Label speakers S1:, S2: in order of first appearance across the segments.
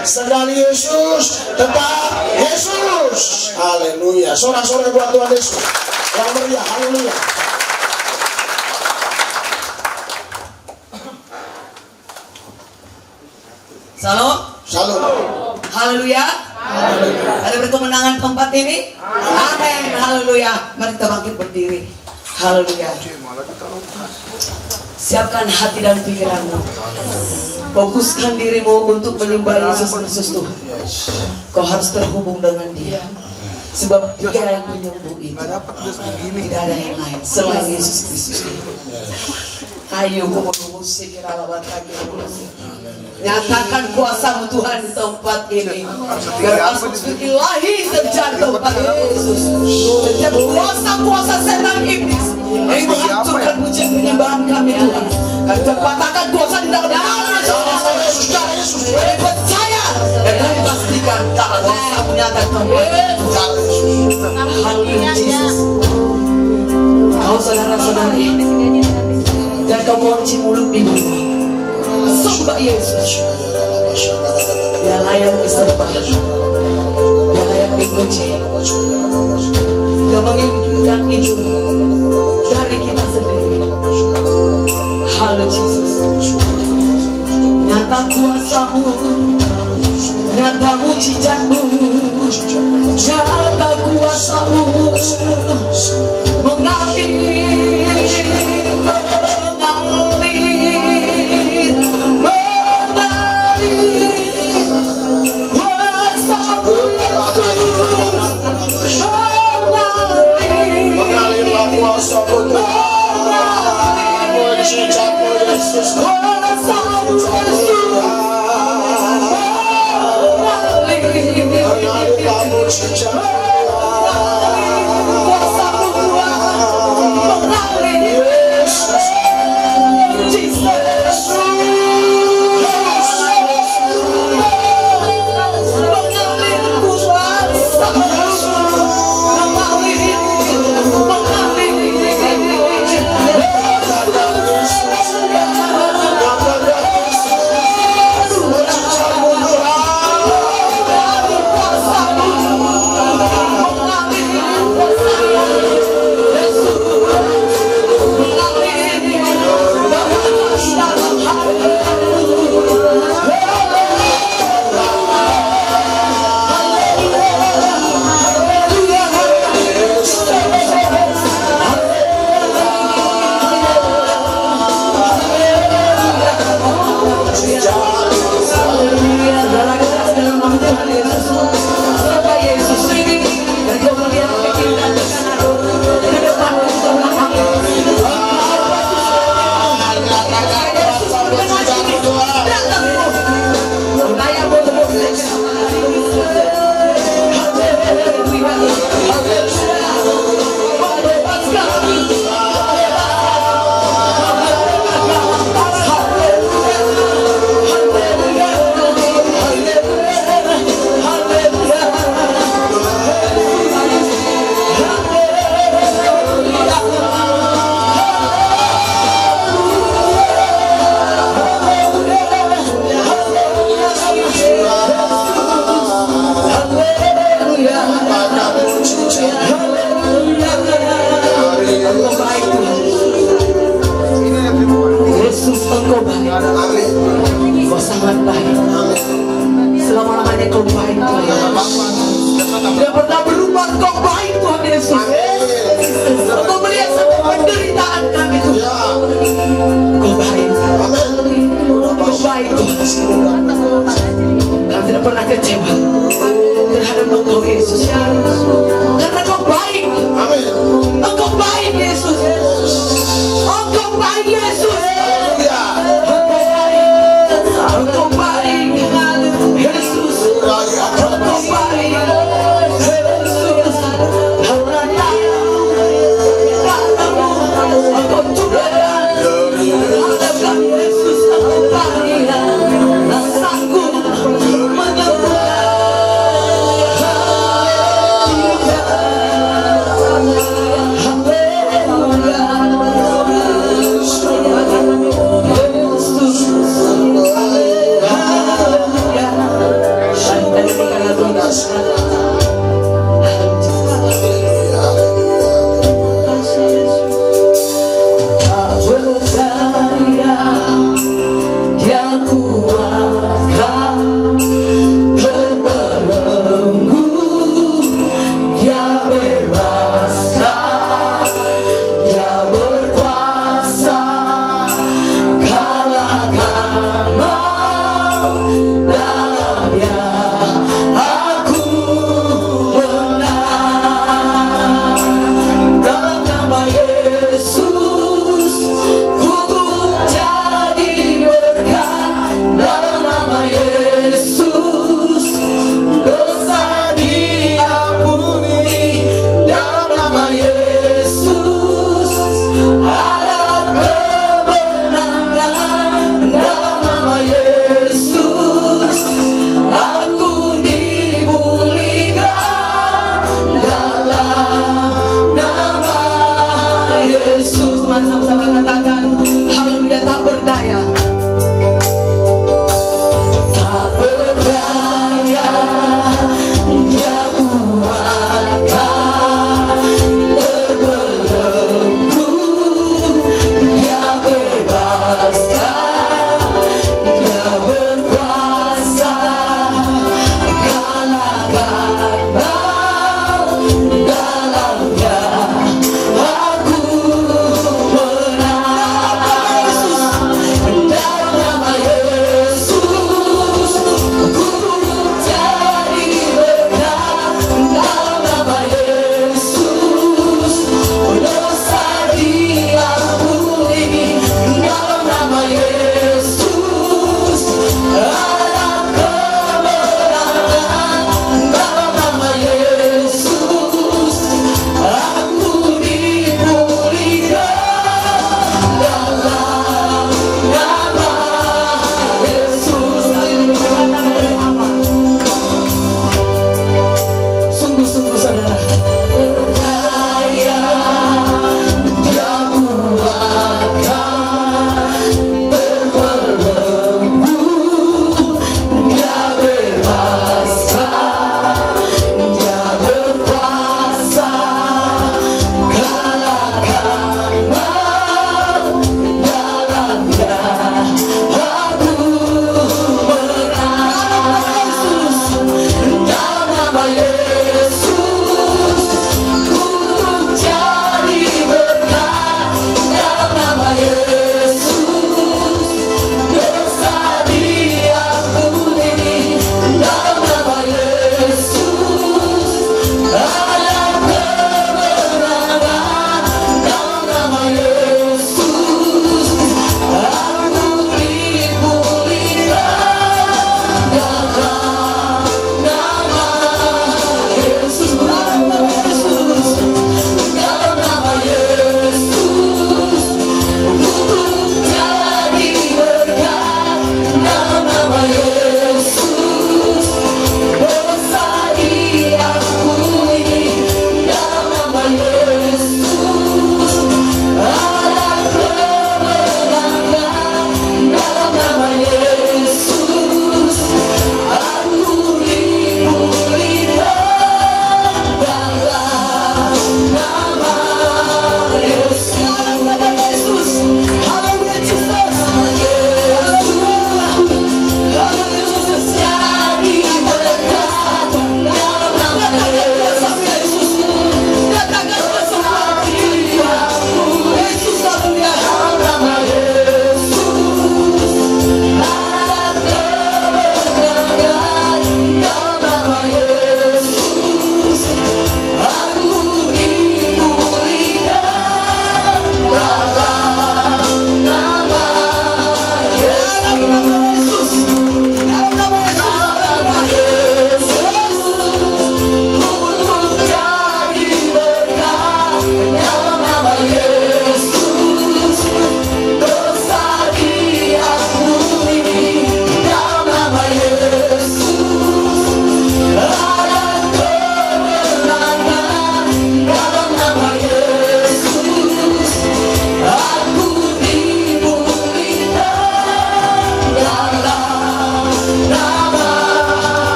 S1: Sekali Yesus, tetap Yesus. Haleluya. Sorak-sorai buat Tuhan Yesus. Yang meriah, haleluya.
S2: Salam.
S1: Salam.
S2: Haleluya. Ada berkemenangan tempat ini. Amin. Haleluya. Mari kita bangkit berdiri. Haleluya. Siapkan hati dan pikiranmu. Fokuskan dirimu untuk menyembah Yesus Kristus Tuhan. Kau harus terhubung dengan Dia. Sebab Dia yang penyembuh itu. Tidak ada yang lain selain Yesus Kristus. Ayo musik nyatakan kuasa Tuhan di tempat ini. Biar asma ilahi terjadi tempat Yesus. Setiap kuasa-kuasa setan iblis yang menghancurkan pujian penyembahan kami Tuhan. Kami tempatkan kuasa di dalam nama Yesus. Kami percaya dan kami pastikan tangan kuasa menyatakan tempat Yesus. Kau saudara-saudari, dan kau kunci mulut ibu. Sembah Yesus. Dia layak disembah. Dia layak dipuji. Dia menginginkan itu dari kita sendiri. Halo Yesus. Nyata kuasa-Mu, nyata mujizat-Mu, nyata kuasa-Mu mengalir.
S3: Sanggup menyembuhkan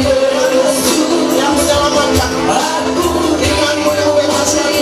S1: yang menyelamatkan, imanmu yang bebaskan.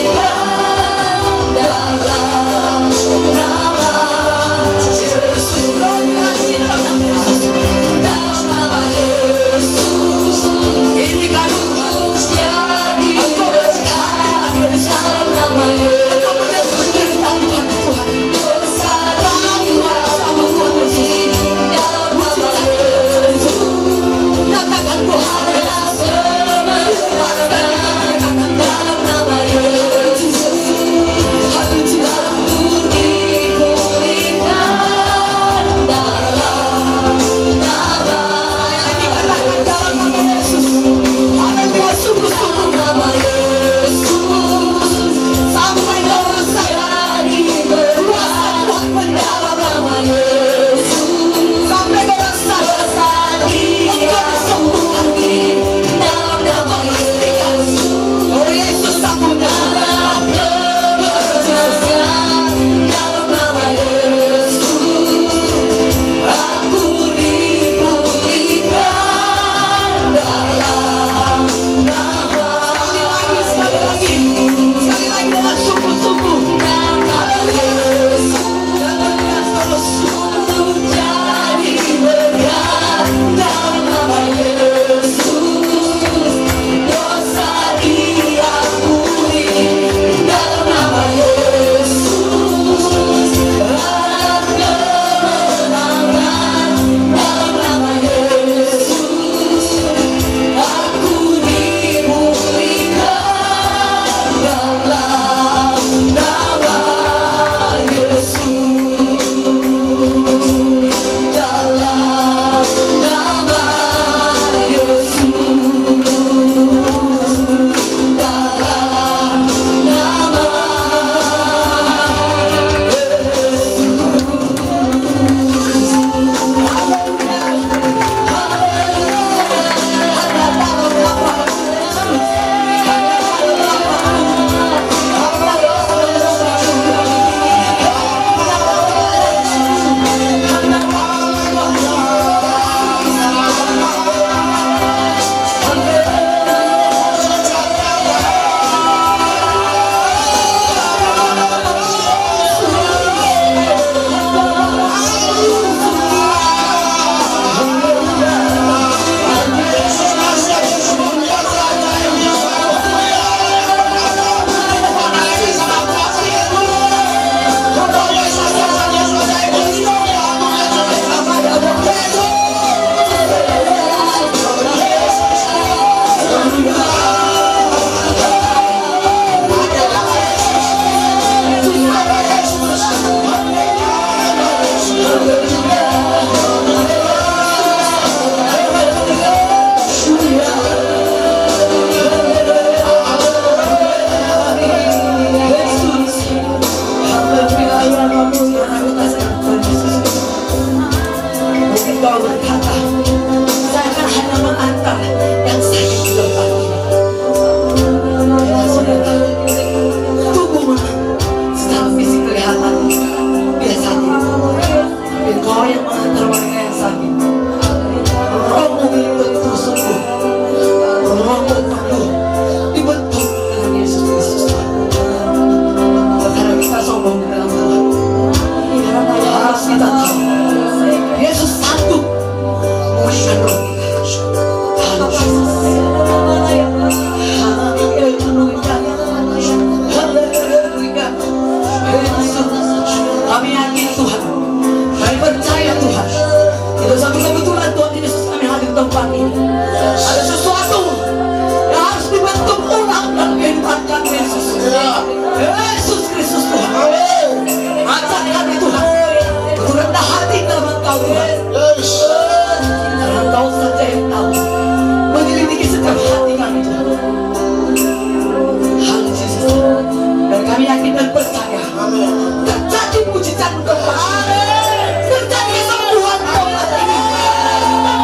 S2: Terjadi kesembuhan,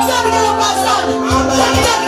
S2: terjadi kelepasan, terjadi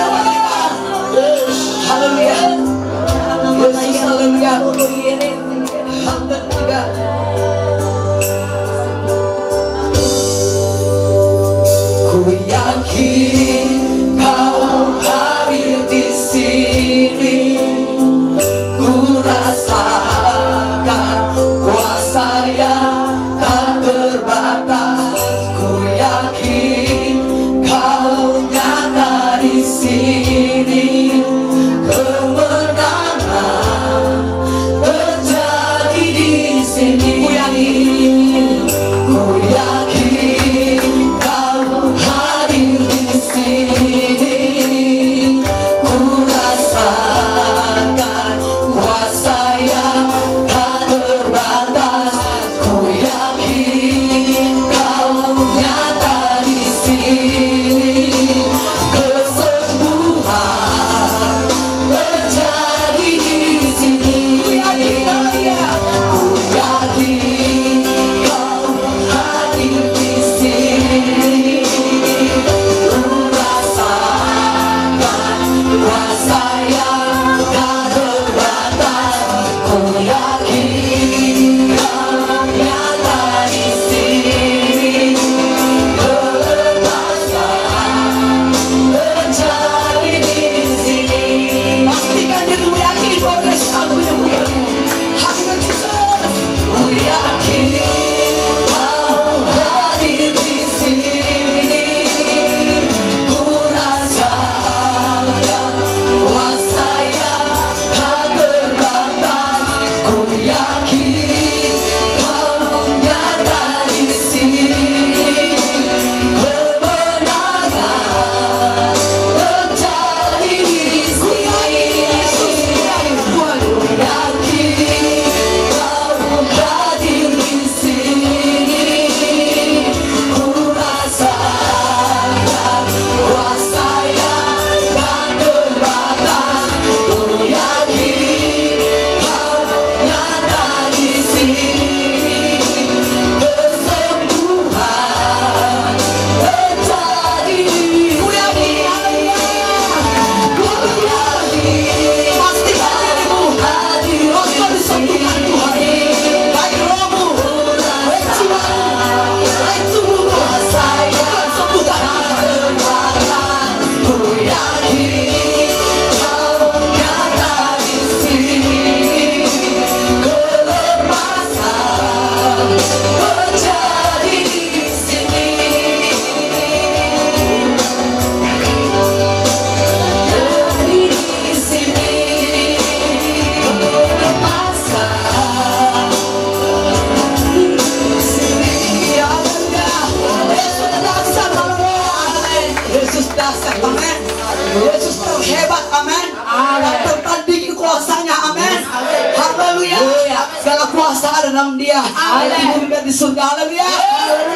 S2: dalam Dia. Timur dan di surga. Haleluya.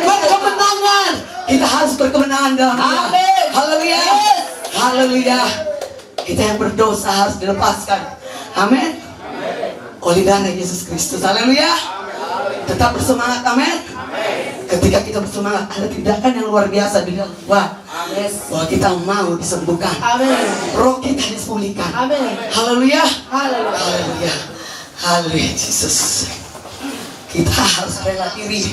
S2: Berkemenangan. Kita harus berkemenangan dalam Dia. Haleluya. Haleluya. Kita yang berdosa harus dilepaskan. Amin. Oleh darah Yesus Kristus. Haleluya. Tetap bersemangat. Amin. Ketika kita bersemangat, ada tindakan yang luar biasa di dalam bahwa kita mau disembuhkan. Roh kita dipulihkan. Haleluya. Haleluya. Haleluya Yesus. Kita harus rela diri.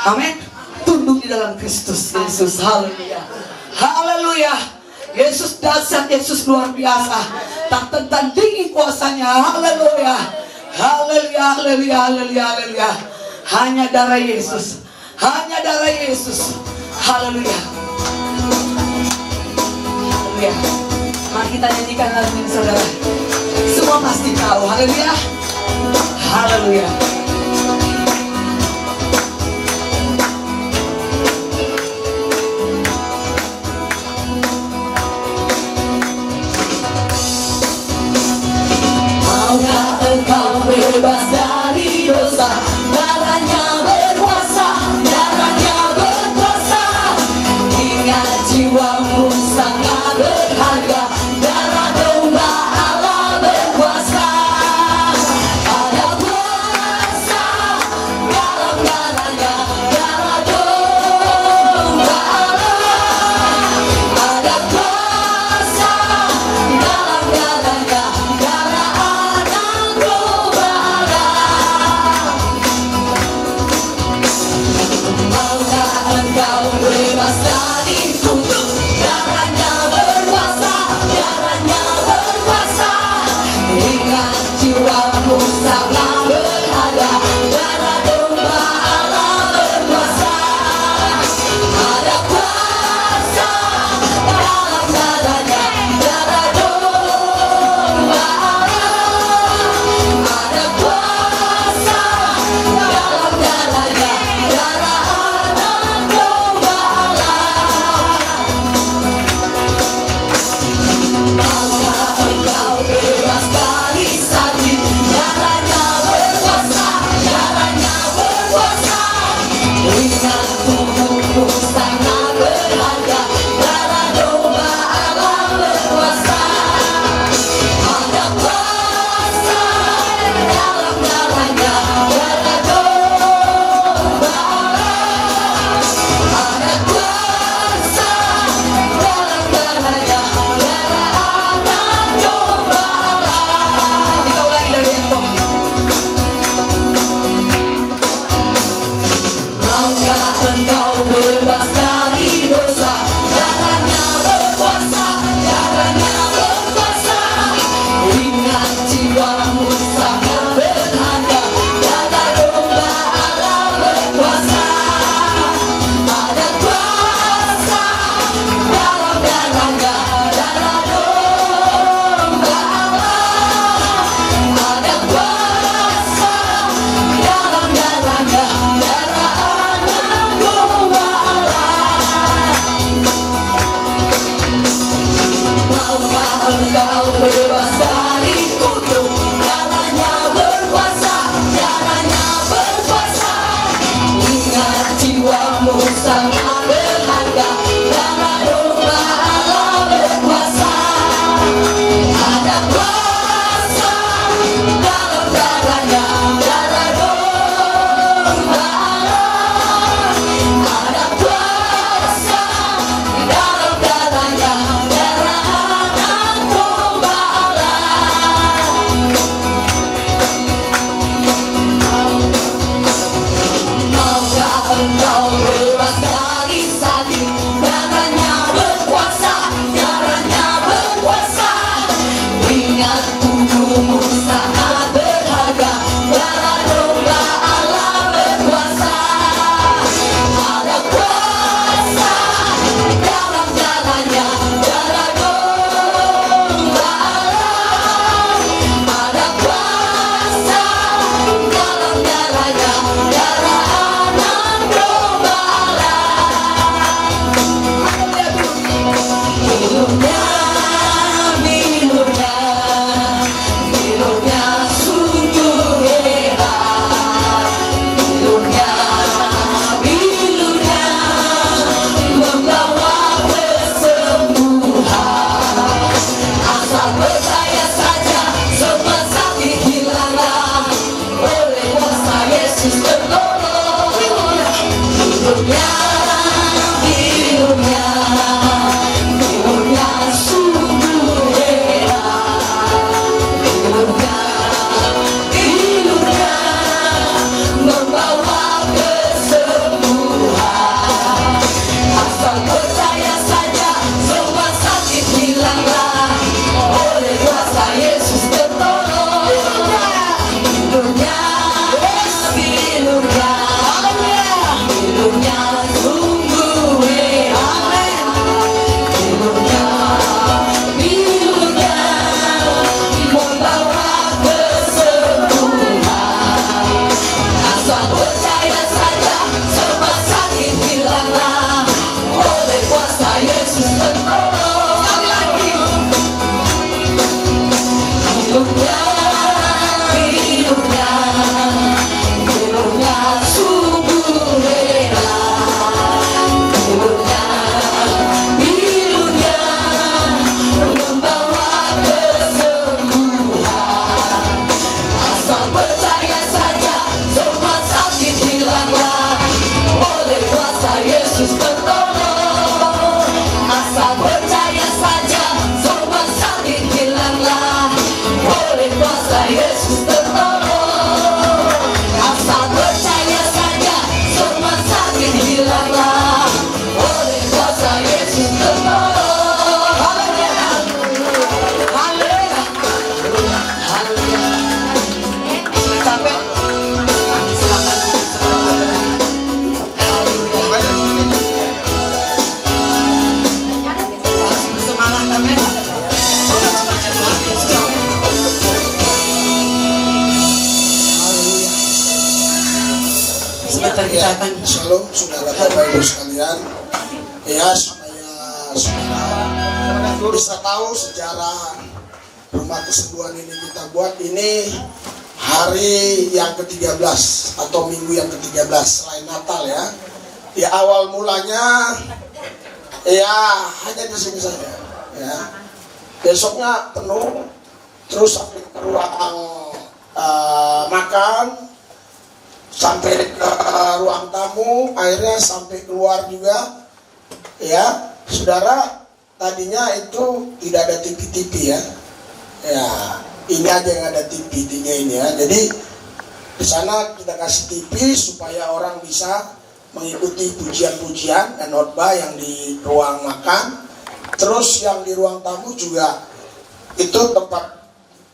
S2: Amin. Tunduk di dalam Kristus Yesus. Haleluya. Haleluya. Yesus dahsyat, Yesus luar biasa. Tak tertandingi kuasanya. Haleluya. Haleluya. Haleluya. Haleluya. Haleluya. Hanya darah Yesus. Hanya darah Yesus. Haleluya. Haleluya. Mari kita nyanyikan lagu ini saudara. Semua pasti tahu. Haleluya. Haleluya. Maukah engkau bebas dari dosa? Darahnya berkuasa, darahnya berkuasa. Ingat jiwamu sangat berharga. Darah domba Allah berkuasa. Ada kuasa dalam darahnya, darah domba Allah. Ada kuasa dalam darahnya, darah anak domba Allah. Maukah engkau bebas dari kutuk? Darahnya berkuasa, darahnya berkuasa. Ingat jiwamu sangat berharga. Darah domba Allah berkuasa. Ada kuasa dalam darahnya, darah domba Allah. Ada kuasa dalam darahnya, darah anak domba Allah. Maukah engkau bebas dari sakit? Darahnya berkuasa, darahnya berkuasa. Ingat tubuhmu sangat berharga. Darah domba Allah berkuasa. Ada kuasa dalam darahnya, darah domba Allah. Ada kuasa dalam darahnya, darah anak domba Allah. Kita ulangi dari itu. Maukah engkau bebas dari dosa? Darahnya berkuasa, darahnya berkuasa. Ingat jiwamu sangat berharga. Darah domba Allah berkuasa. Ada kuasa dalam darahnya, darah domba Allah. Ada kuasa dalam darahnya, darah anak domba Allah. Maukah engkau bebas dari kutuk? Darahnya berkuasa, darahnya berkuasa. Ingat jiwamu sangat berharga. Darah domba Allah berkuasa. Ada kuasa dalam darahnya, darah domba Allah. Ada kuasa dalam darahnya, darah anak domba Yesus tertolong. Asal percaya saja, semua sakit hilanglah. Oleh kuasa Yesus tertolong. Haleluya, haleluya, haleluya. Sampai silakan. Semangat amin. Sebentar kita akan
S1: Shalom saudara Bapak Ibu sekalian. Ya, supaya saudara bisa tahu sejarah rumah kesembuhan ini kita buat ini hari yang ke-13 atau minggu yang ke-13 selain Natal ya. Ya awal mulanya ya hanya di sini saja ya. Besoknya penuh terus sampai ke ruang makan, sampai ke ruang tamu, akhirnya sampai keluar juga ya. Saudara, tadinya itu tidak ada TV ya. Ya, ini aja yang ada TV-nya ini ya. Jadi di sana kita kasih TV supaya orang bisa mengikuti pujian-pujian dan khotbah yang di ruang makan. Terus yang di ruang tamu juga itu tempat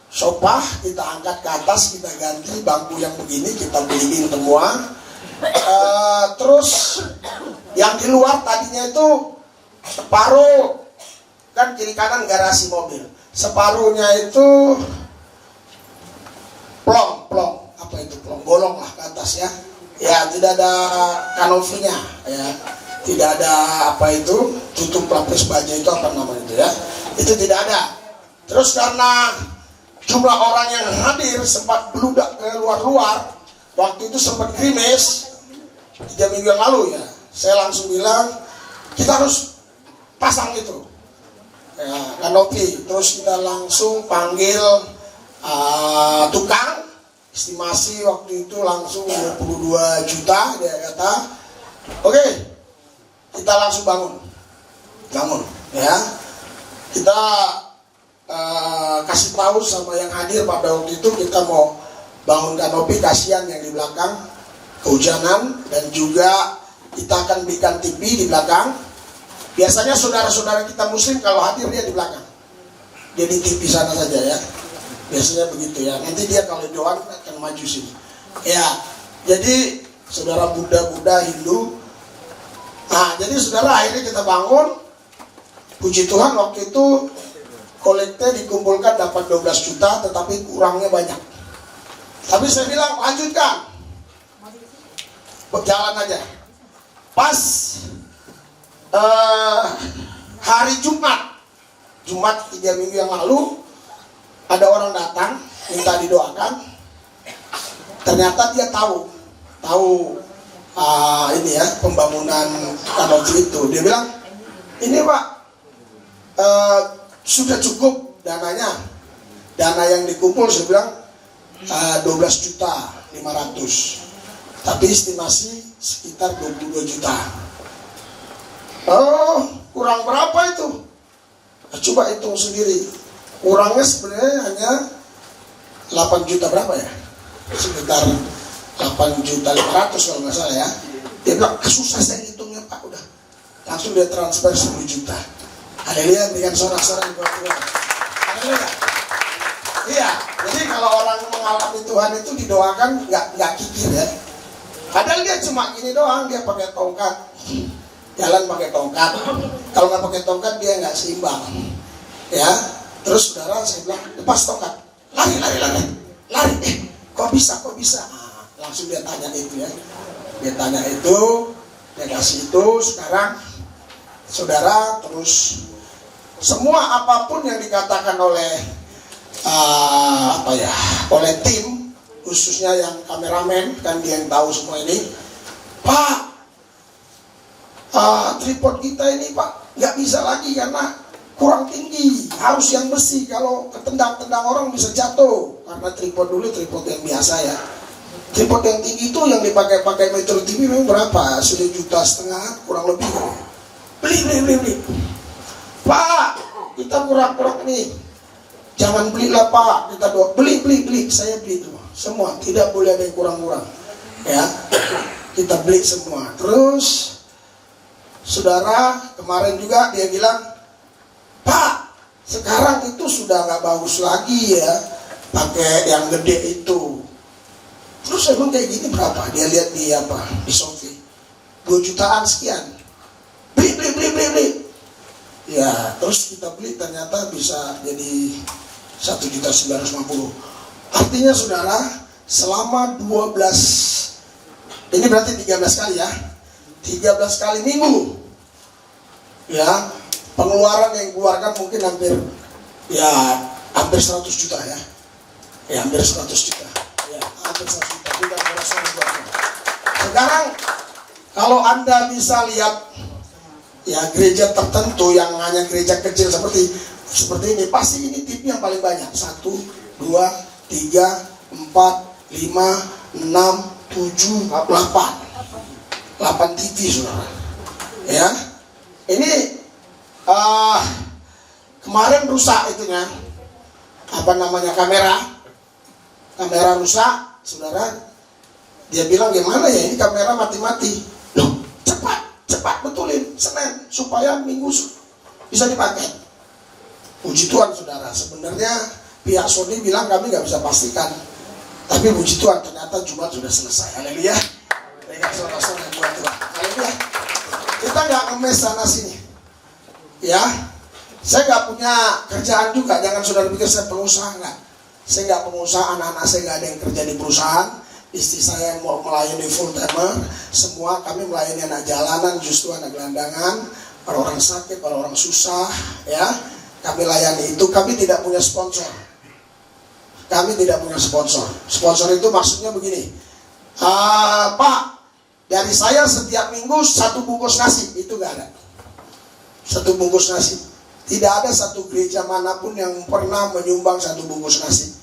S1: sofa kita angkat ke atas, kita ganti bangku yang begini kita beliin semua. Terus yang di luar tadinya itu separuh kan kiri kanan garasi mobil, separuhnya itu plong apa itu plong bolong lah ke atas ya. Ya tidak ada kanopinya ya, tidak ada apa itu tutup lapis baja itu apa namanya itu ya, itu tidak ada. Terus karena jumlah orang yang hadir sempat beludak ke luar-luar, waktu itu sempat krimis 3 minggu yang lalu ya, saya langsung bilang kita harus pasang itu ya, kanopi. Terus kita langsung panggil tukang estimasi waktu itu langsung 22 juta dia kata. Oke, kita langsung bangun ya. Kita kasih tahu sama yang hadir pada waktu itu kita mau bangun kanopi, kasihan yang di belakang kehujanan, dan juga kita akan berikan TV di belakang. Biasanya saudara-saudara kita muslim kalau hadir dia di belakang, dia di TV sana saja ya, biasanya begitu ya. Nanti dia kalau doa akan maju sini ya. Jadi saudara Buddha Hindu. Nah jadi saudara akhirnya kita bangun, puji Tuhan waktu itu kolekte dikumpulkan dapat 12 juta, tetapi kurangnya banyak. Tapi saya bilang lanjutkan, berjalan aja. Pas hari Jumat 3 minggu yang lalu ada orang datang minta didoakan. Ternyata dia tahu ini ya pembangunan kanopi itu. Dia bilang, ini Pak sudah cukup dananya. Dana yang dikumpul saya bilang 12.500.000, tapi estimasi sekitar 22 juta. Oh, kurang berapa itu? Coba hitung sendiri. Kurangnya sebenarnya hanya 8 juta berapa ya? Sekitar 8.500.000 kalau nggak salah ya. Dia bilang, susah saya hitungnya Pak, udah. Langsung dia transfer 10 juta. Haleluya, berikan sorak-sorak buat Tuhan. Haleluya. Iya, jadi kalau orang mengalami Tuhan itu didoakan nggak kikir ya. Padahal dia cuma gini doang, dia pakai tongkat, jalan pakai tongkat. Kalau nggak pakai tongkat dia nggak seimbang, ya. Terus saudara saya bilang lepas tongkat, lari. Kok bisa? Nah, langsung dia tanya itu ya. Dia tanya itu, dia kasih itu. Sekarang saudara terus semua apapun yang dikatakan oleh oleh tim, khususnya yang kameramen, kan dia yang tahu semua ini. Pak, tripod kita ini Pak nggak bisa lagi karena kurang tinggi, harus yang besi, kalau ketendang-tendang orang bisa jatuh. Karena tripod dulu tripod yang biasa ya, tripod yang tinggi itu yang dipakai Metro TV memang berapa? Sudah 1,5 juta kurang lebih. Beli Pak, kita kurang nih. Jangan belilah Pak, kita doa, beli, saya beli semua, tidak boleh ada yang kurang-kurang, ya. Kita beli semua. Terus saudara kemarin juga dia bilang, Pak, sekarang itu sudah nggak bagus lagi ya, pakai yang gede itu. Terus emang kayak gini berapa? Dia lihat di di Shopee, 2 jutaan sekian. Beli. Ya, terus kita beli ternyata bisa jadi 1.950.000. Artinya saudara, selama 12, ini berarti 13 kali ya, 13 kali minggu, ya, pengeluaran yang dikeluarkan mungkin hampir 100 juta ya, hampir 100 juta, ya, hampir 100 juta. Sekarang kalau Anda bisa lihat ya gereja tertentu yang hanya gereja kecil seperti ini, pasti ini TV yang paling banyak, 1, 2, 3, 4, 5, 6, 7, 8 TV saudara. Ya, ini kemarin rusak itunya, kamera rusak, saudara. Dia bilang gimana ya, ini kamera mati-mati. Loh, cepat betulin Senin supaya Minggu bisa dipakai. Puji Tuhan saudara, sebenarnya pihak Sony bilang kami nggak bisa pastikan. Tapi puji Tuhan ternyata Jumat sudah selesai. Haleluya. Dengan saudara-saudara yang buat Tuhan. Haleluya. Kita nggak ngemes sana sini. Ya. Saya nggak punya kerjaan juga. Jangan saudara pikir saya pengusaha, nggak. Saya nggak pengusaha. Anak-anak saya nggak ada yang kerja di perusahaan. Istri saya yang mau melayani full timer. Semua kami melayani anak jalanan, justru anak gelandangan, para orang sakit, para orang susah. Ya. Kami layani itu. Kami tidak punya sponsor. Kami tidak punya sponsor. Sponsor itu maksudnya begini, Pak, dari saya setiap minggu 1 bungkus nasi, itu gak ada. 1 bungkus nasi. Tidak ada satu gereja manapun yang pernah menyumbang 1 bungkus nasi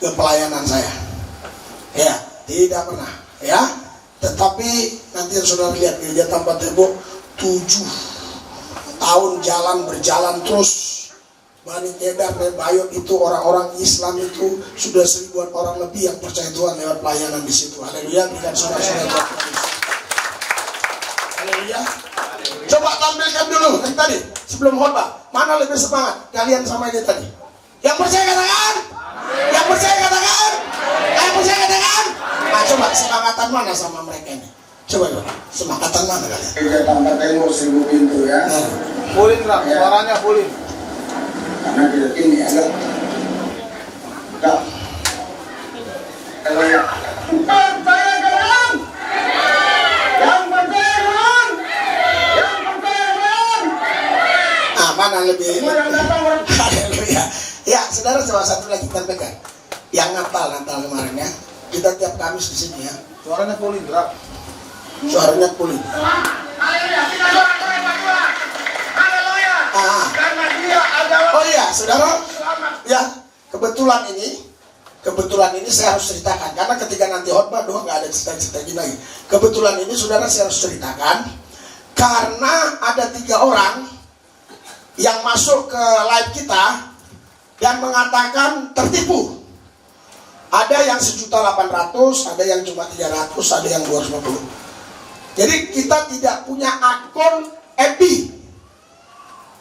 S1: ke pelayanan saya. Ya, tidak pernah. Ya, tetapi nanti saudara lihat gereja Tanpa Tembok 7 tahun berjalan terus. Bani Kedar dan Bayot itu orang-orang Islam itu sudah 1000-an orang lebih yang percaya Tuhan lewat pelayanan di situ. Haleluya, berikan saudara-saudara. Haleluya. Coba tampilkan dulu yang tadi sebelum khotbah. Mana lebih semangat? Kalian sama ini tadi. Yang percaya katakan? Yang percaya katakan? Yang percaya katakan? Nah, coba semangatan mana sama mereka ini? Coba. Semangatan mana kalian?
S3: Gereja Tanpa Tembok 1000 pintu ya.
S4: Pulin lah, suaranya pulin.
S3: Karena di ini agak kalau yang percaya kawan, yang percaya.
S1: Mana lebih? Haleluya. Ya, saudara, coba satu lagi kita pegang. Yang Natal kemarin ya. Kita tiap Kamis di sini ya.
S4: Suaranya pulin, gerak.
S1: Suaranya pulin.
S3: Haleluya, kita doa berdua. Haleluya. Karena dia adalah.
S1: Oh iya, saudara. Ya, kebetulan ini saya harus ceritakan, karena ketika nanti khotbah doa nggak ada cerita-cerita gini lagi. Kebetulan ini saudara saya harus ceritakan karena ada 3 orang yang masuk ke live kita dan mengatakan tertipu. Ada yang 1.800.000, ada yang cuma 300, ada yang 250. Jadi kita tidak punya akun FB.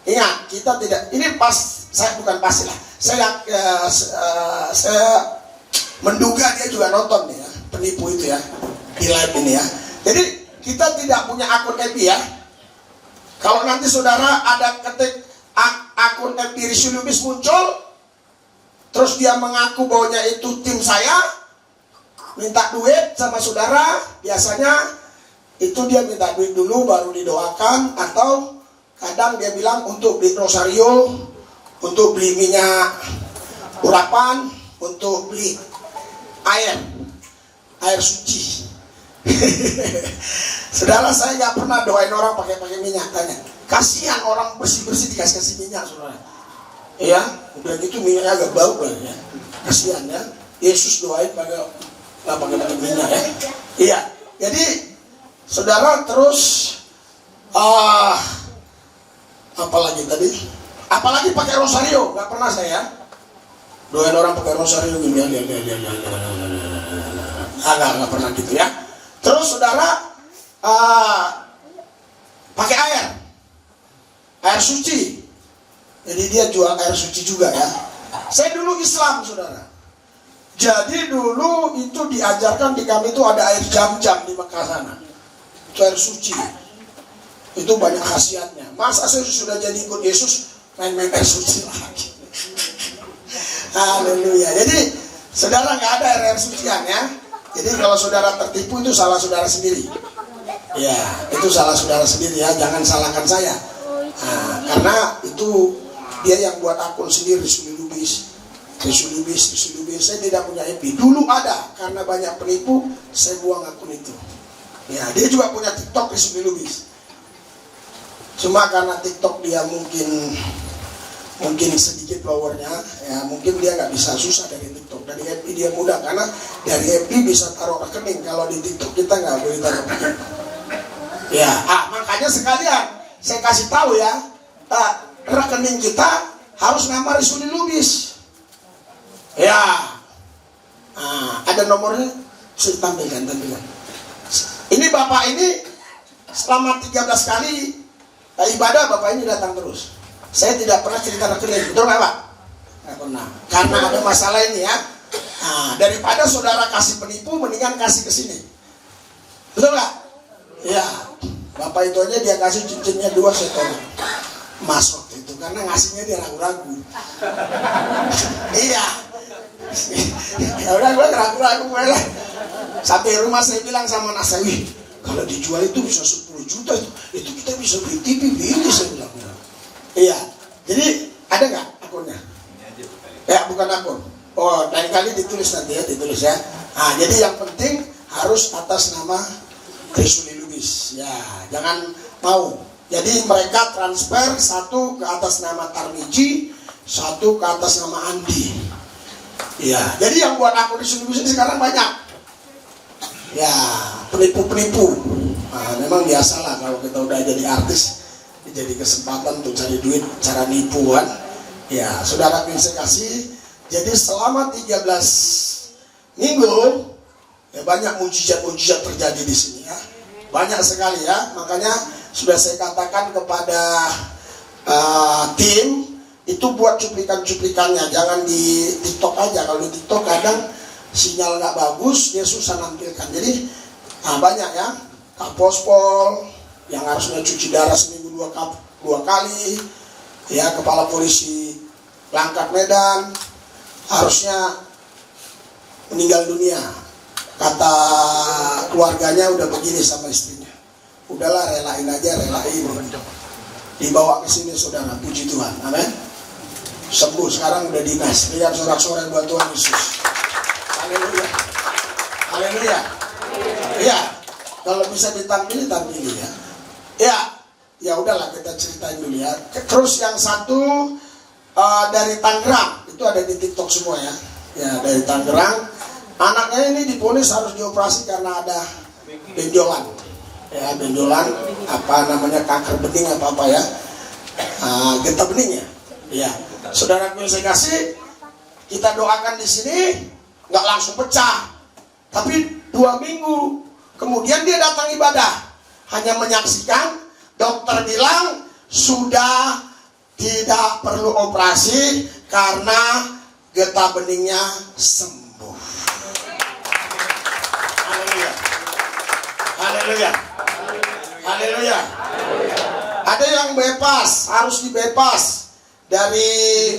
S1: Ingat, kita tidak. Ini saya bukan pasti lah. Saya menduga dia juga nonton nih ya, penipu itu ya, di live ini ya. Jadi kita tidak punya akun FB ya. Kalau nanti saudara ada ketik akun FB Rizky Lubis muncul, terus dia mengaku bahwanya itu tim saya, minta duit sama saudara, biasanya itu dia minta duit dulu baru didoakan, atau kadang dia bilang untuk beli rosario, untuk beli minyak urapan, untuk beli air suci. Saudara, saya nggak pernah doain orang pakai minyak, tanya. Kasihan orang bersih dikasih minyak, saudara. Iya, udah gitu minyaknya agak bau kan ya. Kasihan ya. Yesus doain pakai minyak ya. Iya. Jadi saudara terus apalagi tadi? Apalagi pakai rosario, nggak pernah saya doain orang pakai rosario gini, nggak pernah gitu ya. Terus saudara pakai air suci, jadi dia jual air suci juga ya. Saya dulu Islam saudara, jadi dulu itu diajarkan di kami itu ada air jam-jam di Mekah sana, itu air suci, itu banyak khasiatnya. Masa saya sudah jadi ikut Yesus main-main air suci lagi. Haleluya. Jadi saudara nggak ada air sucian ya. Jadi kalau saudara tertipu itu salah saudara sendiri. Ya, itu salah saudara sendiri ya. Jangan salahkan saya. Nah, karena itu dia yang buat akun sendiri Sulilubis. Saya tidak punya EP. Dulu ada, karena banyak penipu, saya buang akun itu. Ya, dia juga punya TikTok Sulilubis. Cuma karena TikTok dia mungkin sedikit followernya, ya mungkin dia nggak bisa, susah dari TikTok. Dari FB dia mudah, karena dari FB bisa taruh rekening. Kalau di TikTok kita nggak boleh taruh rekening. Ya, makanya sekalian saya kasih tahu ya, rekening kita harus nama Sulilubis. Ya, ada nomornya, saya tampilkan. Ini bapak ini selama 13 kali ibadah, bapak ini datang terus. Saya tidak pernah cerita rekening, betul nggak Pak? Nggak pernah. Karena ada masalah ini ya. Daripada saudara kasih penipu, mendingan kasih ke sini. Betul nggak? Ya. Bapak itu aja dia kasih cincinnya 2 saya tolak. Mas waktu itu, karena ngasihnya dia ragu-ragu. Iya. Ya udah gue ragu-ragu lah. Sampai rumah saya bilang sama anak saya, kalau dijual itu bisa 10 juta itu kita bisa beli TV ini, saya bilang. Iya, jadi ada nggak akunnya? Ya, bukan akun. Oh, lain kali ditulis nanti ya, ditulis ya. Jadi yang penting harus atas nama Sulilubis. Ya, jangan mau. Jadi mereka transfer, satu ke atas nama Tarmiji, satu ke atas nama Andi. Ya, jadi yang buat akun Sulilubis ini sekarang banyak. Ya, penipu-penipu. Memang biasalah kalau kita udah jadi artis. Jadi kesempatan untuk cari duit, cara nipuan. Ya, saudara saya kasih. Jadi selama 13 minggu ya banyak mujizat-mujizat terjadi di sini ya. Banyak sekali ya. Makanya sudah saya katakan kepada tim itu buat cuplikan-cuplikannya, jangan di TikTok aja. Kalau di TikTok kadang sinyal nggak bagus, dia susah nampilkan. Jadi banyak ya. Kapospol yang harusnya cuci darah seminggu 2 kali, ya kepala polisi Langkat Medan harusnya meninggal dunia, kata keluarganya udah begini sama istrinya, udahlah relain aja, dibawa ke sini saudara, puji Tuhan, amin, sembuh sekarang udah dinas, lihat sorak-sorai buat Tuhan Yesus, haleluya, haleluya, ya kalau bisa ditampili ya. Ya udahlah kita ceritain dulu ya. Terus yang satu dari Tangerang, itu ada di TikTok semua ya. Ya dari Tangerang, anaknya ini diponis harus dioperasi karena ada benjolan. Ya benjolan, apa namanya, kanker bening apa ya, getah bening ya. Ya, saudara saya kasih, kita doakan di sini, nggak langsung pecah, tapi 2 minggu kemudian dia datang ibadah, hanya menyaksikan. Dokter bilang sudah tidak perlu operasi karena getah beningnya sembuh. Haleluya. Haleluya. Haleluya. Ada yang bebas, harus dibebas dari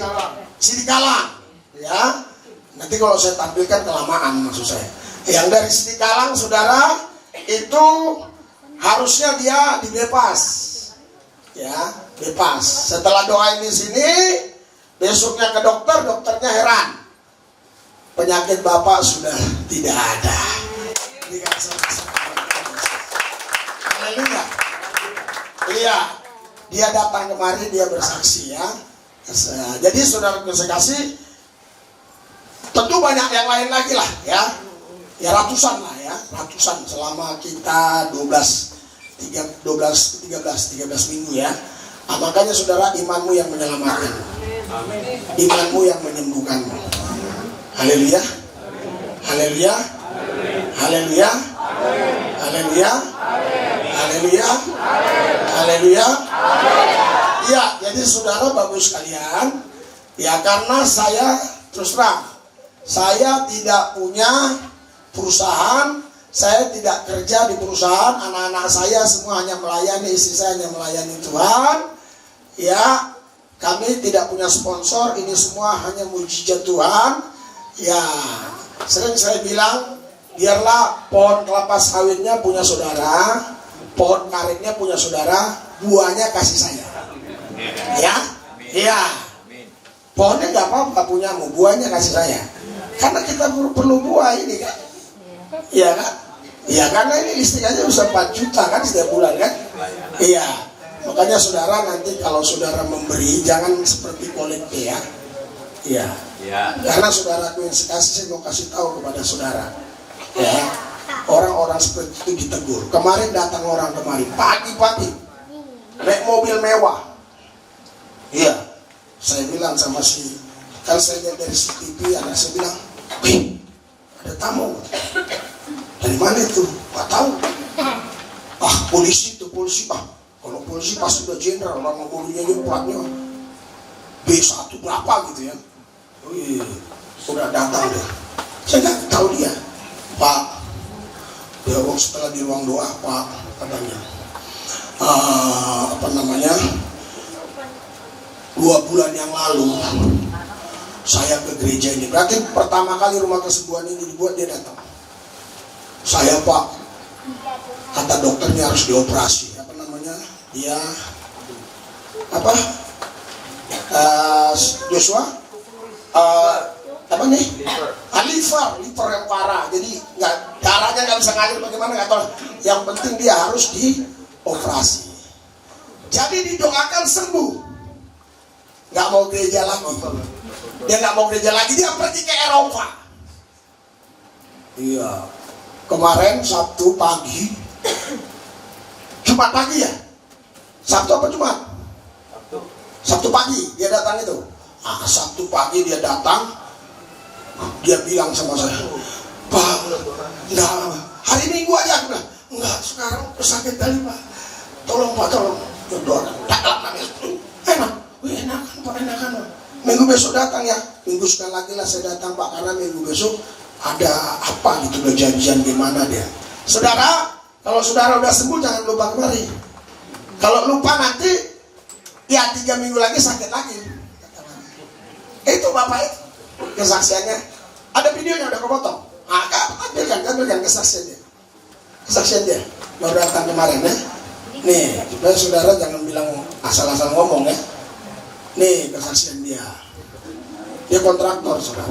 S1: Sidikalang. Ya. Nanti kalau saya tampilkan kelamaan maksud saya. Yang dari Sidikalang saudara itu harusnya dia dibebas, ya bebas. Setelah doain di sini, besoknya ke dokter, dokternya heran, penyakit bapak sudah tidak ada. Haleluya. Iya, dia datang kemari, dia bersaksi ya. Jadi saudara saya kasih, tentu banyak yang lain lagi lah ya. Ya ratusan lah ya, ratusan selama kita 13 minggu ya. Makanya saudara, imanmu yang menyelamatkan, imanmu yang menyembuhkanmu. Haleluya, haleluya, haleluya, haleluya, haleluya, haleluya. Ya, jadi saudara bagus sekalian. Ya, karena saya terus terang, saya tidak punya perusahaan, saya tidak kerja di perusahaan, anak-anak saya semua hanya melayani, istri saya hanya melayani Tuhan. Ya, kami tidak punya sponsor, ini semua hanya mujizat Tuhan. Ya, sering saya bilang, biarlah pohon kelapa sawitnya punya saudara, pohon karetnya punya saudara, buahnya kasih saya. Ya, ya. Pohonnya nggak apa-apa punyamu, buahnya kasih saya. Karena kita perlu buah ini kan. Iya kan? Iya, karena ini listrik aja bisa 4 juta kan setiap bulan kan. Iya. Makanya saudara nanti kalau saudara memberi jangan seperti kolekte ya. Iya. Karena saudaraku yang sekasih, saya mau kasih tahu kepada saudara. Ya. Orang-orang seperti itu ditegur. Kemarin datang orang kemari pagi-pagi naik mobil mewah. Iya. Saya bilang sama kan saya lihat dari CCTV, anak saya bilang, "Wih, ada tamu." Dari mana itu? Gak tahu. Polisi itu, polisi. Kalau polisi pasti udah jenderal, orang mobilnya juga platnya B1 berapa gitu ya. Wih, udah datang deh. Saya nggak tahu dia. Pak, dia setelah di ruang doa, Pak, katanya, 2 bulan yang lalu saya ke gereja ini. Berarti pertama kali rumah kesembuhan ini dibuat, dia datang. Saya, Pak, kata dokternya harus dioperasi. Dia Joshua liver yang parah, jadi darahnya nggak bisa ngalir, bagaimana nggak tahu. Yang penting dia harus dioperasi. Jadi didoakan sembuh, nggak mau gereja lagi. Dia nggak mau gereja lagi, dia pergi ke Eropa. Iya, kemarin Sabtu pagi, Jumat pagi ya. Sabtu apa Jumat? Sabtu pagi dia datang itu. Sabtu pagi dia datang. Dia bilang sama saya, "Pak, enggak, hari Minggu aja." Aku bilang, "Enggak, sekarang sakit kali, Pak. Tolong Pak, tolong." Doa, enakan Pak, enakan. Minggu besok datang ya. Minggu sekali lagi lah saya datang Pak, karena minggu besok ada apa gitu, udah janjian gimana dia. Saudara, kalau saudara udah sembuh jangan lupa kemari. Kalau lupa nanti, ya 3 minggu lagi sakit lagi. Itu Bapak itu kesaksiannya. Ada videonya udah kepotong. Tampilkan kesaksiannya. Kesaksian dia baru datang kemarin ya. Nih, supaya saudara jangan bilang asal-asal ngomong ya. Nih kesaksian dia. Dia kontraktor saudara.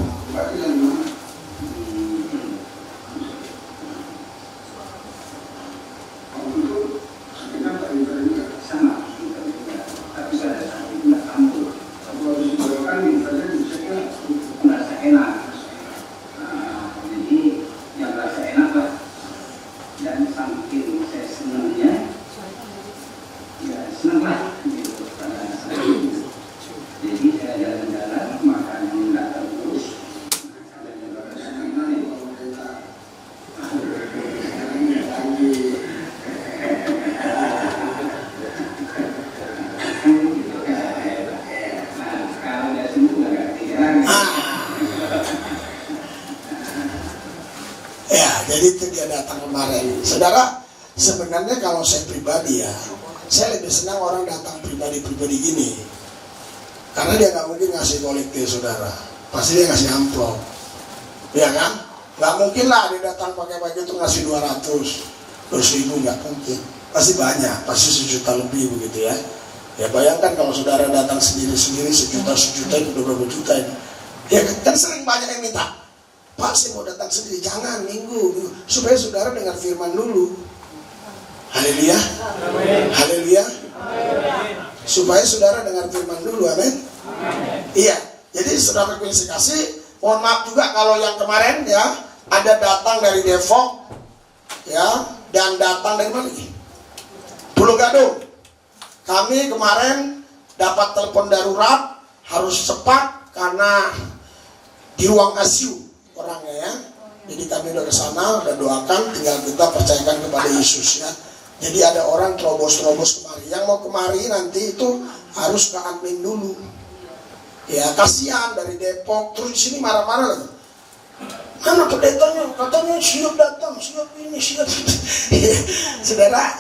S1: Jadi itu dia datang kemarin. Saudara, sebenarnya kalau saya pribadi ya, saya lebih senang orang datang pribadi-pribadi gini. Karena dia nggak mungkin ngasih kolektif saudara. Pasti dia ngasih amplop. Ya kan? Nggak mungkin lah dia datang pakai itu ngasih 200, 200.000, nggak mungkin. Pasti banyak, pasti 1 juta lebih begitu ya. Ya bayangkan kalau saudara datang sendiri-sendiri 1 juta itu berapa juta ini. Ya kan sering banyak yang minta. Pak, saya mau datang sendiri, jangan minggu, supaya saudara dengar firman dulu. Haleluya, haleluya. Supaya saudara dengar firman dulu, amin. Iya, jadi saudara yang saya kasih, mohon maaf juga kalau yang kemarin ya, ada datang dari Depok, ya, dan datang dari mana lagi? Pulau Gadung. kami kemarin dapat telepon darurat, harus cepat karena di ruang ICU orangnya ya. Jadi kami udah ke sana, udah doakan, tinggal kita percayakan kepada Yesus ya. Jadi ada orang terobos-terobos kemari. Yang mau kemari nanti itu harus ke admin dulu. Ya kasihan dari Depok, terus di sini marah-marah lagi. Mana pendetanya? Katanya siap datang, siap ini, siap ini. Saudara,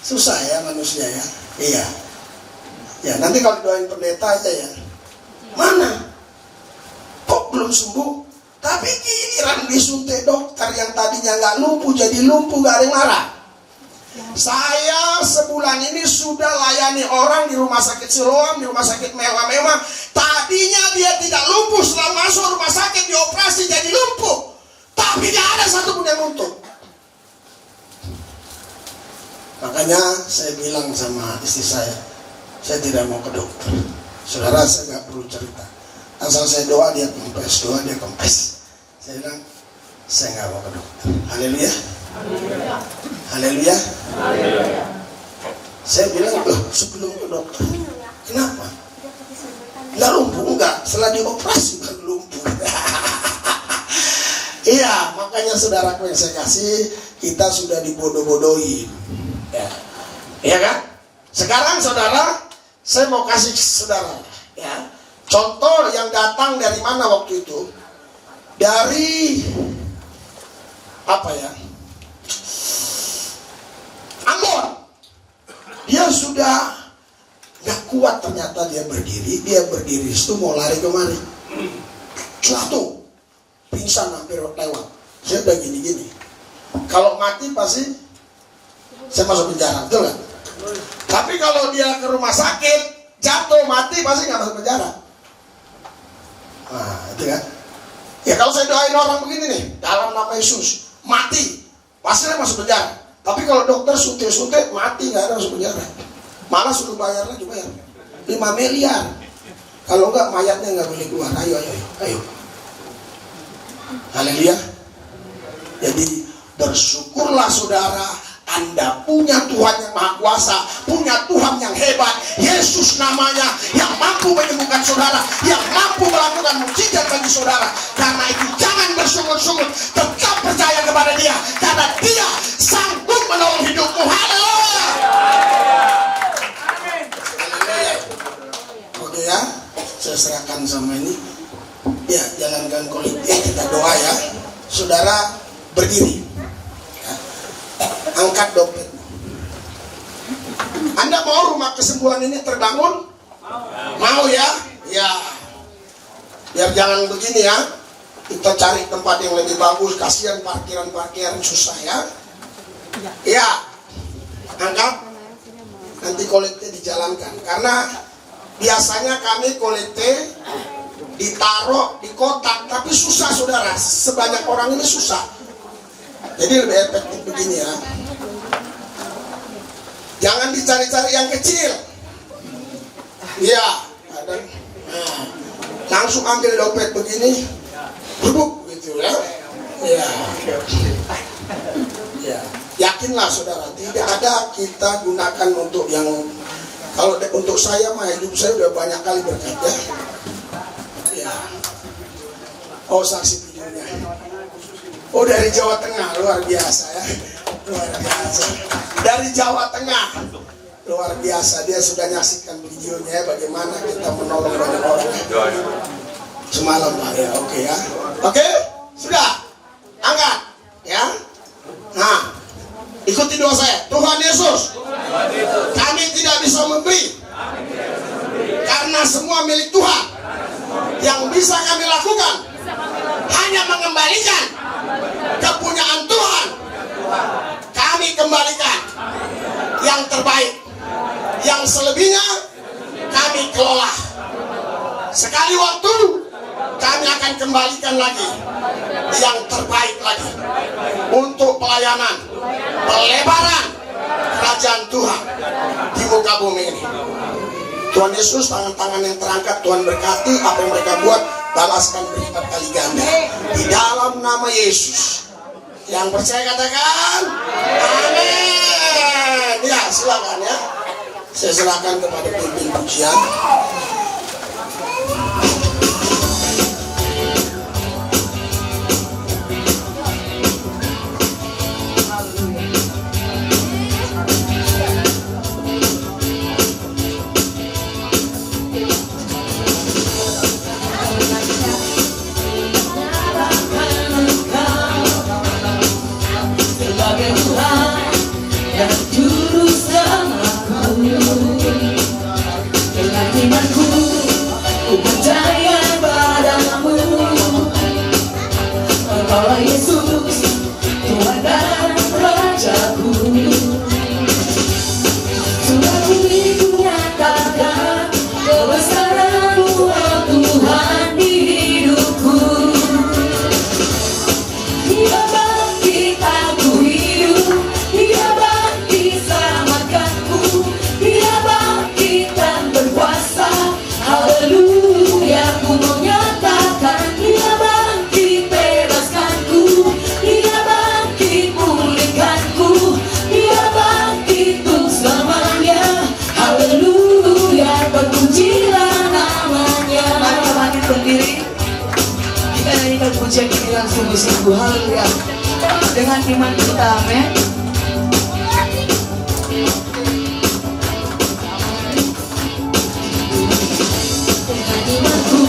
S1: susah ya manusia ya. Iya. Ya nanti kalau doain pendeta aja ya. Mana? Kok belum sembuh? Tapi giliran disuntik dokter yang tadinya nggak lumpuh jadi lumpuh, gak ada yang marah. Saya sebulan ini sudah layani orang di rumah sakit Siloam, di rumah sakit mewah-mewah. Tadinya dia tidak lumpuh, setelah masuk rumah sakit dioperasi jadi lumpuh. Tapi tidak ada satupun yang untung. Makanya saya bilang sama istri saya tidak mau ke dokter. Saudara, saya nggak perlu cerita. Asal saya doa dia kempes, doa dia kempes. Saya bilang, saya nggak mau ke dokter. Haleluya. Haleluya. Saya bilang, loh sebelum ke dokter, kenapa? Nggak lumpuh? Enggak, setelah dioperasi baru lumpuh. Iya, makanya saudaraku yang saya kasih, kita sudah dibodoh-bodohin. Ya. Iya kan? Sekarang saudara, saya mau kasih saudara ya. Contoh yang datang dari mana waktu itu? Dari apa ya? Ambon. Dia sudah gak kuat ternyata dia berdiri itu mau lari kemari. Jatuh, pingsan hampir lewat. Saya udah gini-gini. Kalau mati pasti saya masuk penjara, betul kan? Tapi kalau dia ke rumah sakit, jatuh mati pasti gak masuk penjara. Nah, itu kan. Ya kalau saya doain orang begini nih, dalam nama Yesus, mati, pasti masuk penjara. Tapi kalau dokter suntik-suntik, mati nggak ada masuk penjara. Malah suruh bayar lagi, bayar 5 miliar. Kalau enggak mayatnya nggak boleh keluar. Ayo. Haleluya. Jadi bersyukurlah saudara, Anda punya Tuhan yang Maha Kuasa, punya Tuhan yang hebat, Yesus namanya, yang mampu menyembuhkan saudara, yang mampu melakukan mukjizat bagi saudara. Karena itu jangan bersungut-sungut, tetap percaya kepada Dia, karena Dia sanggup menolong hidupmu. Haleluya. Haleluya. Oke ya, saya serahkan sama ini. Ya, jalankan kolektif, kita doa ya. Saudara berdiri. Angkat dompet. Anda mau rumah kesembuhan ini terbangun? Mau ya? Ya. Biar jangan begini ya. Kita cari tempat yang lebih bagus. Kasihan parkiran susah ya. Ya. Angkat. Nanti kolekte dijalankan. Karena biasanya kami kolekte ditaruh di kotak, tapi susah saudara. Sebanyak orang ini susah. Jadi lebih efektif begini ya. Jangan dicari-cari yang kecil. Iya, ada. Nah, langsung ambil dompet begini, bubuk gitu ya. Iya. Ya, yakinlah saudara, tidak ada kita gunakan untuk yang, kalau untuk saya mah hidup saya udah banyak kali berkat ya. Ya. Oh, saksi videonya. Oh, dari Jawa Tengah, luar biasa ya. Luar biasa. Dari Jawa Tengah, luar biasa. Dia sudah nyaksikan videonya bagaimana kita menolong banyak orang. Semalam Pak ya, oke ya. Oke, sudah. Angkat ya. Nah, ikuti doa saya. Tuhan Yesus, kami tidak bisa memberi karena semua milik Tuhan. Yang bisa kami lakukan hanya mengembalikan kepunyaan Tuhan. Kami kembalikan yang terbaik, yang selebihnya kami kelola. Sekali waktu kami akan kembalikan lagi yang terbaik lagi untuk pelayanan, pelebaran kerajaan Tuhan di muka bumi ini. Tuhan Yesus, tangan-tangan yang terangkat Tuhan berkati, apa yang mereka buat balaskan berlipat kali ganda di dalam nama Yesus. Yang percaya katakan amin. Ya, silakan ya. Saya serahkan kepada pemimpin pujian.
S2: Sebagai Tuhan dan Juru Selamatku, dengan imanku ku percaya padamu. Engkaulah Yesus, Tuhan dan Rajaku. Sudah ku nyatakan kebesaran-Mu, oh Tuhan, di hidupku. Dia bangkit aku hidup, Dia bangkit selamatkanku, Dia bangkit dan berkuasa. Haleluya, ku mau nyatakan Dia bangkit bebaskanku, Dia bangkit pulihkanku, Dia bangkit untuk selamanya. Haleluya, berpujilah namanya. Mari kita bangkit berdiri. Kita nyanyikan pujian ini dengan sungguh-sungguh. Haleluya. Dengan iman kita, amin. Dengan imanku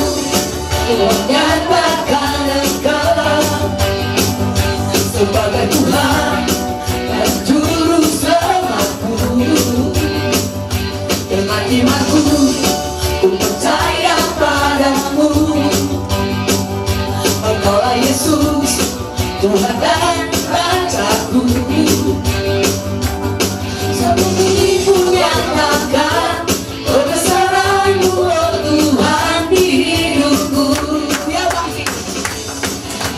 S2: ku menyatakan Engkau sebagai Tuhan dan Juru Selamatku. Dengan imanku ku percaya padamu. Engkaulah Yesus, Tuhan dan Rajaku. Seperti ku nyatakan kebesaran-Mu, oh Tuhan, di hidupku. Dia bangkit,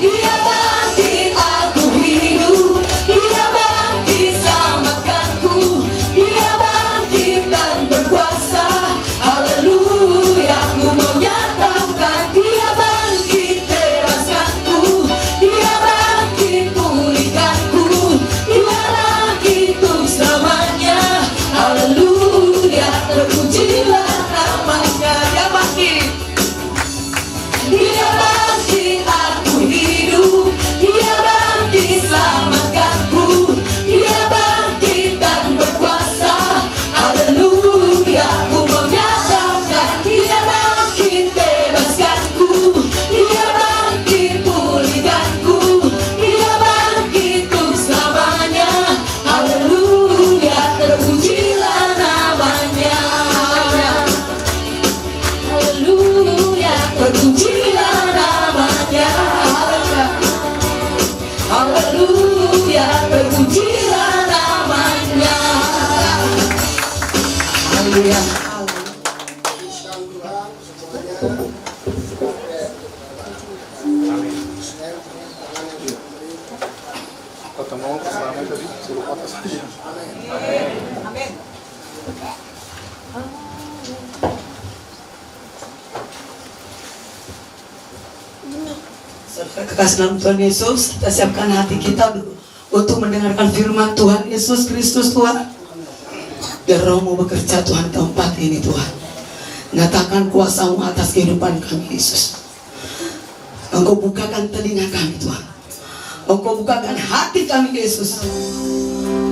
S2: Dia bangkit aku hidup, Dia bangkit selamatkanku, Dia bangkit dan berkuasa. Haleluya, ku mau nyatakan Dia bangkit bebaskanku, Dia bangkit pulihkanku, Dia bangkit untuk selamanya. Haleluya, terpujilah namanya. Dia bangkit, Dia bangkit aku hidup, Dia bangkit selamatkanku, Dia bangkit dan berkuasa. Haleluya, ku mau nyatakan Dia bangkit bebaskanku, Dia bangkit pulihkanku, Dia bangkit untuk selamanya. Haleluya, terpujilah namanya. Haleluya, terpujilah namanya. Haleluya, terpujilah namanya. Haleluya.
S1: Pujikan Tuhan semuanya.
S4: Ketemu selama tadi suruh atas saja.
S2: Saudara kekasih dalam Tuhan Yesus, kita siapkan hati kita dulu untuk mendengarkan firman Tuhan Yesus Kristus, Tuhan. Biar Roh-Mu bekerja, Tuhan, tempat ini, Tuhan. Nyatakan kuasa-Mu atas kehidupan kami, Yesus. Engkau bukakan telinga kami, Tuhan. Engkau bukakan hati kami, Yesus,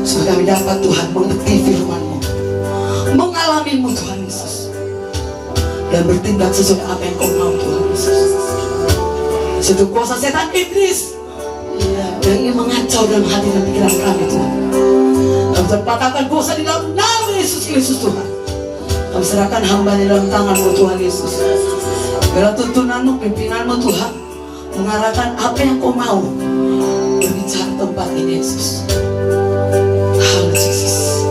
S2: supaya kami dapat, Tuhan, mengerti firman-Mu, mengalami-Mu, Tuhan Yesus, dan bertindak sesuai apa yang Kau mau, Tuhan Yesus. Situ kuasa setan iblis yang ingin mengacau dalam hati dan pikiran kami, Tuhan. Kami terpatahkan kuasa di dalam nama Yesus Kristus, Tuhan. Kami serahkan hamba di dalam tangan-Mu, Tuhan Yesus. Biarlah tuntunan-Mu, pimpinan-Mu, Tuhan, mengarahkan apa yang Kau mau berbicara tempat ini, Yesus. Haleluya, Yesus.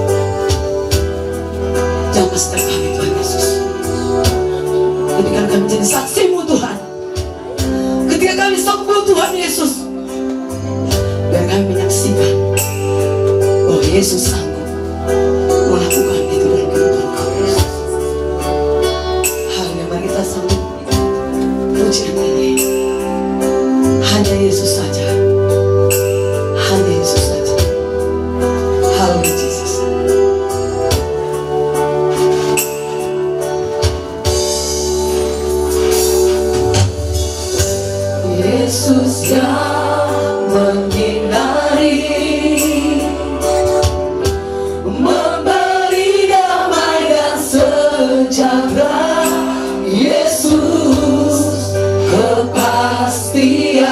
S2: Jamah setiap kami, Tuhan Yesus. Jadikan kami menjadi saksi-Mu, Tuhan. Ketika kami sembuh, Tuhan Yesus, biar kami menyaksikan bahwa Yesus sanggup melakukan itu dalam kehidupan kami, Yesus. Haleluya, mari kita sambut pujian ini. Hanya Yesus saja, hanya Yesus saja. Haleluya, Yesus. Yesus yang menyinari, memberi damai dan sejahtera. Yesus kepastian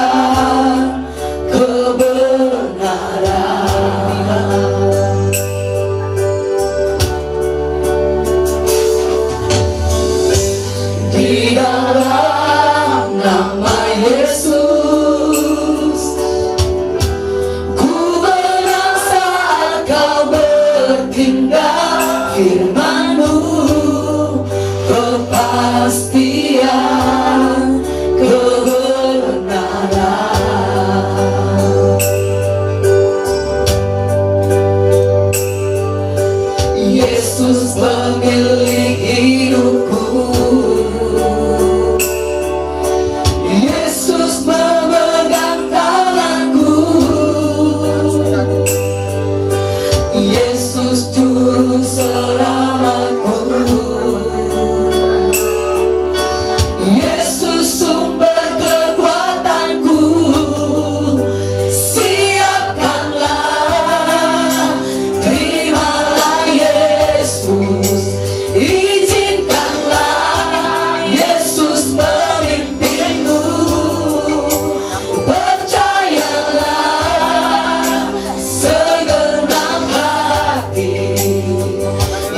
S2: kebenaran. Di dalam nama Yesus, ku menang saat kau bertindak. Firman-Mu kepastian kebenaran. Yesus pemilik hidupku, Yesus memegang tanganku, Yesus juru selamatku, Yesus sumber kekuatanku. Siapkanlah, terimalah Yesus, izinkanlah Yesus memimpinmu. Percayalah segenap hati,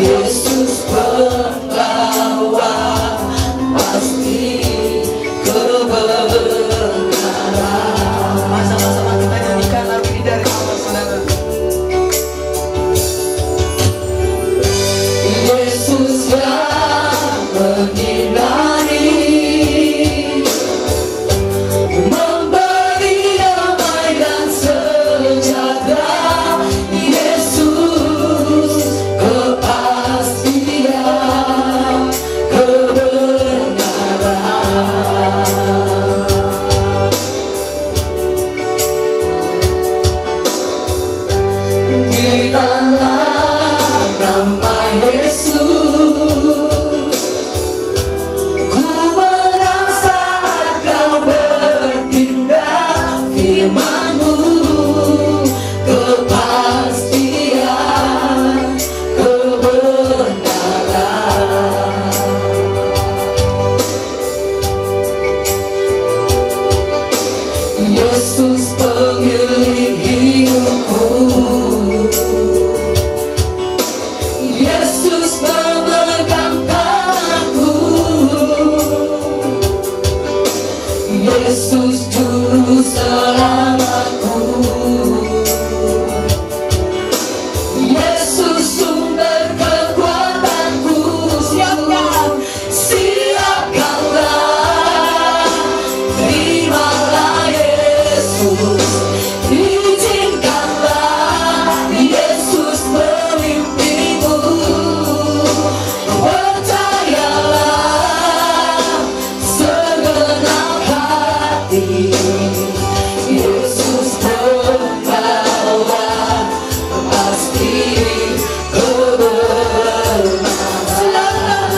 S2: Yesus pembawa pasti kebenaran. Sama-sama kita nyanyikan lagu ini dari awal, saudara. Yesus yang menyinari, memberi damai dan sejahtera. Yesus kepastian kebenaran. Di dalam nama Yesus, ku menang saat kau bertindak. Firman-Mu kepastian kebenaran. Yesus pemilik hidupku, Yesus memegang tanganku, Yesus juru selamatku, Yesus sumber kekuatanku. Siapkanlah, terimalah Yesus, izinkanlah Yesus memimpinmu. Percayalah segenap hati, Yesus pembawa pasti kebenaran. Siapkanlah,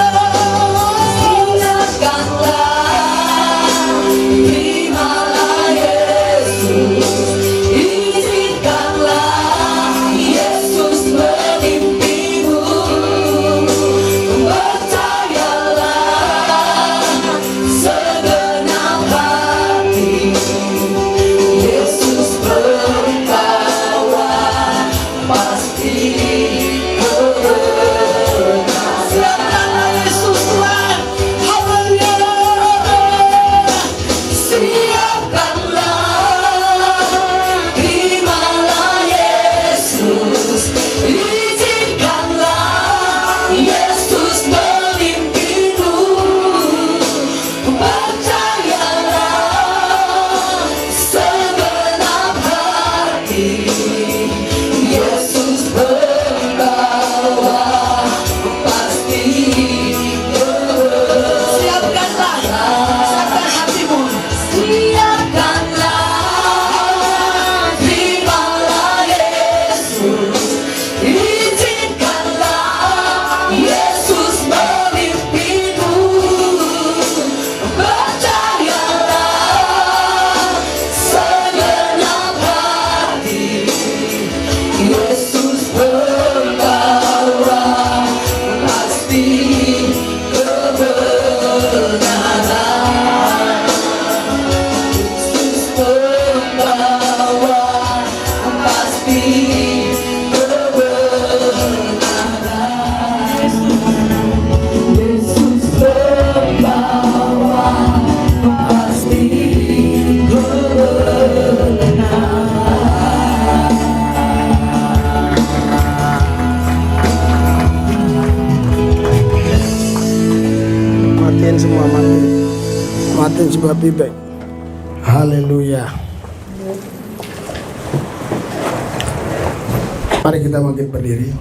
S2: terimalah Yesus, izinkanlah Yesus memimpinmu. Percayalah segenap hati, Yesus pembawa pasti kebenaran. Siapkanlah Yesus Tuhan, haleluya. Siapkanlah, terimalah Yesus, izinkanlah Yesus memimpinmu. Percayalah segenap hati, Yesus pembawa pasti kebenaran. Siapkanlah, siapkan hatimu. Siapkanlah, terimalah Yesus, izinkanlah Yesus memimpinmu.
S1: Matiin sebuah bibek. Haleluya. Mari kita bangkit berdiri.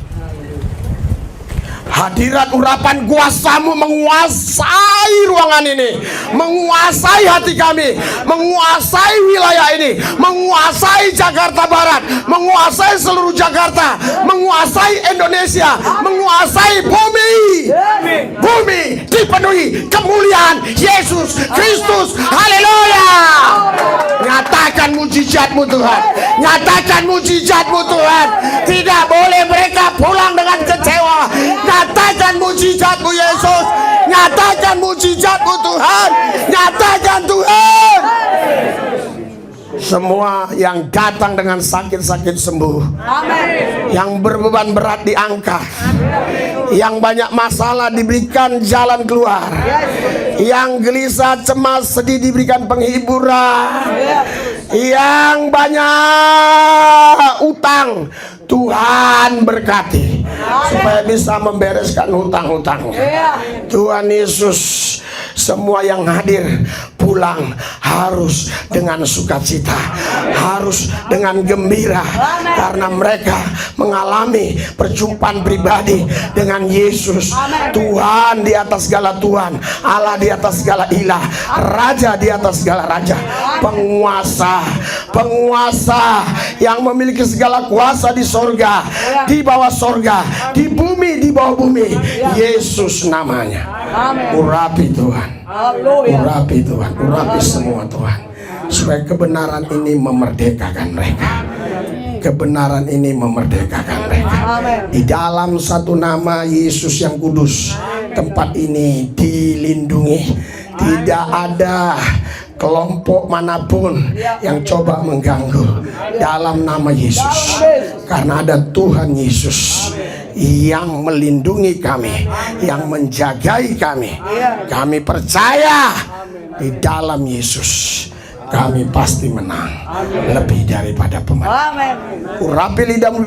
S1: Hadirat urapan kuasamu menguasai ruangan ini, menguasai hati kami, menguasai wilayah ini, menguasai Jakarta Barat, menguasai seluruh Jakarta, menguasai Indonesia, menguasai bumi. Bumi dipenuhi kemuliaan Yesus Kristus. Haleluya. Nyatakan mujizatmu Tuhan, nyatakan mujizatmu Tuhan. Tidak boleh mereka pulang dengan kecewa. Nyatakan mujizatmu Yesus, nyatakan mujizatmu Tuhan, nyatakan Tuhan. Semua yang datang dengan sakit-sakit sembuh. Amin. Yang berbeban berat diangkat. Yang banyak masalah diberikan jalan keluar. Yang gelisah, cemas, sedih diberikan penghiburan. Yang banyak utang, Tuhan berkati supaya bisa membereskan hutang-hutangnya. Tuhan Yesus, semua yang hadir pulang harus dengan sukacita, harus dengan gembira, karena mereka mengalami perjumpaan pribadi dengan Yesus. Tuhan di atas segala Tuhan, Allah di atas segala ilah, Raja di atas segala raja, penguasa, penguasa yang memiliki segala kuasa di sorga, di bawah sorga, di bumi, di bawah bumi. Yesus namanya. Urapi Tuhan, urapi Tuhan, urapi semua Tuhan, supaya kebenaran ini memerdekakan mereka. Kebenaran ini memerdekakan mereka. Di dalam satu nama Yesus yang kudus, tempat ini dilindungi. Tidak ada kelompok manapun yang coba mengganggu dalam nama Yesus, karena ada Tuhan Yesus yang melindungi kami, yang menjagai kami. Kami percaya di dalam Yesus kami pasti menang lebih daripada pemenang. Urapi lidahmu